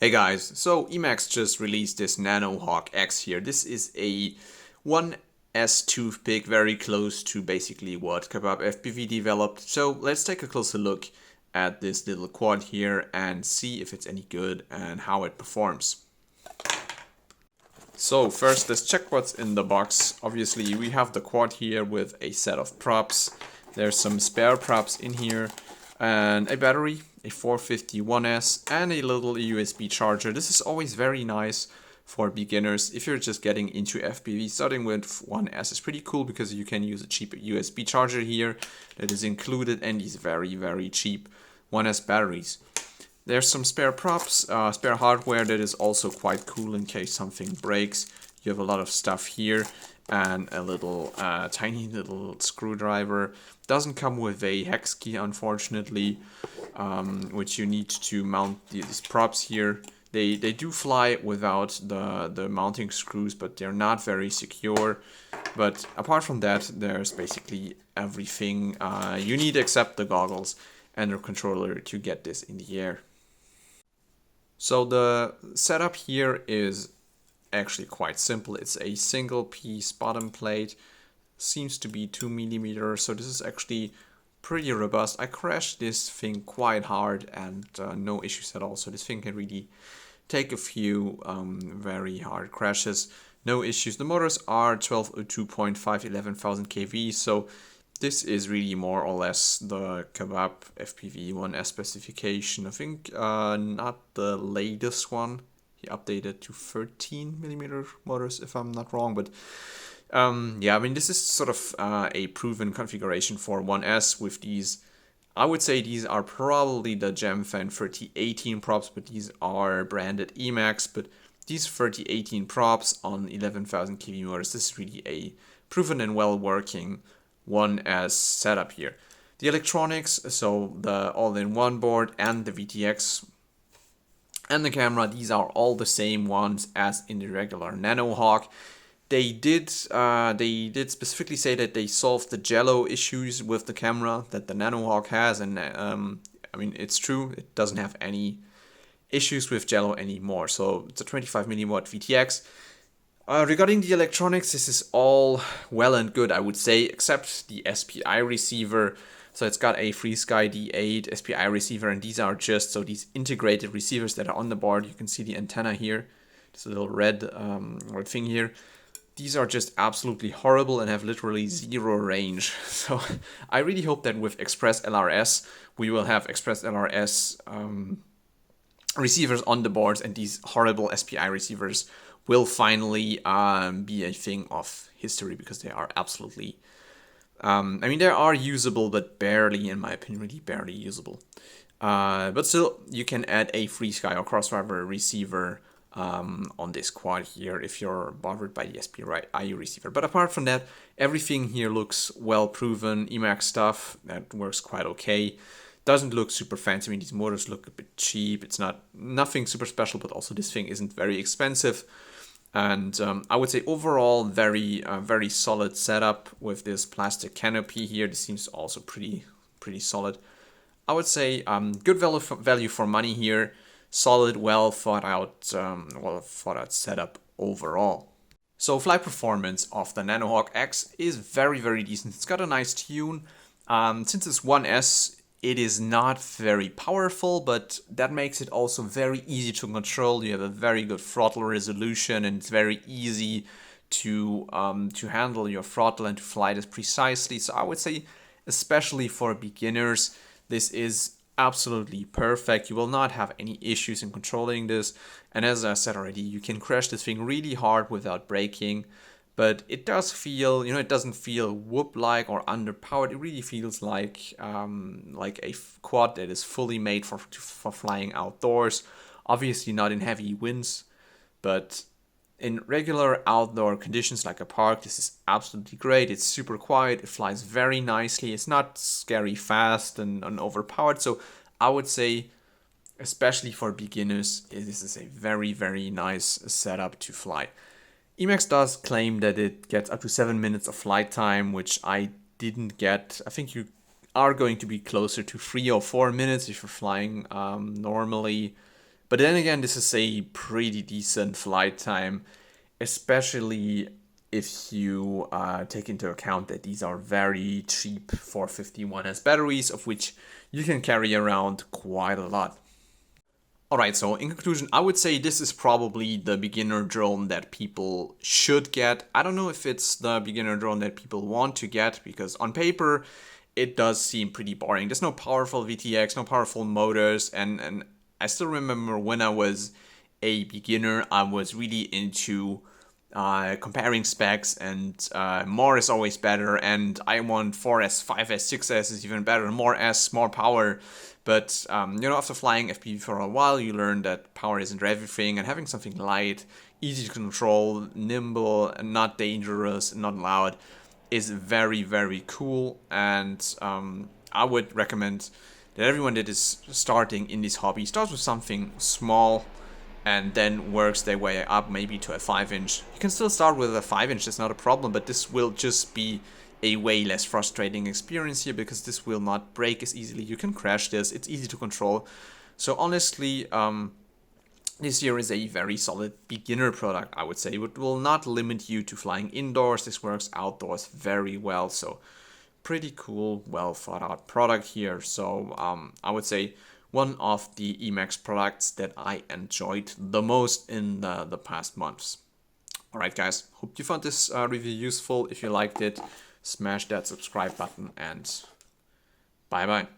Hey guys, so Emax just released this Nanohawk X here. This is a 1S toothpick, very close to basically what Kebab FPV developed. So let's take a closer look at this little quad here and see if it's any good and how it performs. So first, let's check what's in the box. Obviously, we have the quad here with a set of props. There's some spare props in here and a battery, a 451S, and a little USB charger. This is always very nice for beginners. If you're just getting into FPV, starting with 1S is pretty cool because you can use a cheap USB charger here that is included and these very cheap 1S batteries. There's some spare props, spare hardware that is also quite cool in case something breaks. You have a lot of stuff here and a little tiny little screwdriver. Doesn't come with a hex key, unfortunately, which you need to mount these props here. They do fly without the mounting screws, but they're not very secure. But apart from that, there's basically everything you need except the goggles and the controller to get this in the air. So the setup here is actually quite simple. It's a single piece bottom plate, seems to be 2 millimeters, so this is actually pretty robust. I crashed this thing quite hard and no issues at all, so this thing can really take a few very hard crashes, no issues. The motors are 1202.5 11,000 kV, so this is really more or less the Kebab FPV 1S specification. I think not the latest one. He updated to 13 millimeter motors, if I'm not wrong. But yeah, I mean, this is sort of a proven configuration for 1S with these. I would say these are probably the Gemfan 3018 props, but these are branded Emax. But these 3018 props on 11,000 kV motors, this is really a proven and well working 1S setup here. The electronics, so the all-in-one board and the VTX and the camera, these are all the same ones as in the regular Nanohawk. They did specifically say that they solved the jello issues with the camera that the Nanohawk has, and I mean, it's true, it doesn't have any issues with jello anymore. So it's a 25mm VTX. Regarding the electronics, this is all well and good, I would say, except the SPI receiver. So it's got a FreeSky D8 SPI receiver, and these are just these integrated receivers that are on the board. You can see the antenna here, this little red thing here. These are just absolutely horrible and have literally zero range. So I really hope that with Express LRS, we will have Express LRS receivers on the boards, and these horrible SPI receivers will finally be a thing of history, because they are absolutely, I mean, they are usable, but barely, in my opinion, really barely usable. But still, you can add a FreeSky or Crossfire receiver on this quad here if you're bothered by the SPI receiver. But apart from that, everything here looks well proven. Emax stuff that works quite okay. Doesn't look super fancy. I mean, these motors look a bit cheap. It's nothing super special, but also this thing isn't very expensive. And I would say overall very solid setup with this plastic canopy here. This seems also pretty solid. I would say good value for money here. Solid, well thought out setup overall. So flight performance of the Nanohawk X is very decent. It's got a nice tune. Since it's 1S, it is not very powerful, but that makes it also very easy to control. You have a very good throttle resolution, and it's very easy to handle your throttle and to fly this precisely. So I would say, especially for beginners, this is absolutely perfect. You will not have any issues in controlling this. And as I said already, you can crash this thing really hard without braking. But it does feel, it doesn't feel whoop-like or underpowered. It really feels like a quad that is fully made for flying outdoors. Obviously not in heavy winds, but in regular outdoor conditions like a park, this is absolutely great. It's super quiet. It flies very nicely. It's not scary fast and overpowered. So I would say, especially for beginners, this is a very nice setup to fly. Emax does claim that it gets up to 7 minutes of flight time, which I didn't get. I think you are going to be closer to 3 or 4 minutes if you're flying normally. But then again, this is a pretty decent flight time, especially if you take into account that these are very cheap 451S batteries, of which you can carry around quite a lot. Alright, so in conclusion, I would say this is probably the beginner drone that people should get. I don't know if it's the beginner drone that people want to get, because on paper, it does seem pretty boring. There's no powerful VTX, no powerful motors, and I still remember when I was a beginner, I was really into comparing specs, and more is always better, and I want 4S, 5S, 6S is even better, more S, more power. But you know, after flying FPV for a while, you learn that power isn't everything, and having something light, easy to control, nimble, and not dangerous, not loud, is very, very cool. And I would recommend that everyone that is starting in this hobby starts with something small and then works their way up maybe to a 5-inch. You can still start with a 5-inch, that's not a problem, but this will just be a way less frustrating experience here, because this will not break as easily. You can crash this, it's easy to control. So honestly, this here is a very solid beginner product, I would say. It will not limit you to flying indoors. This works outdoors very well. So pretty cool, well thought out product here. So I would say one of the Emax products that I enjoyed the most in the past months. Alright guys, hope you found this review useful. If you liked it, smash that subscribe button, and bye bye.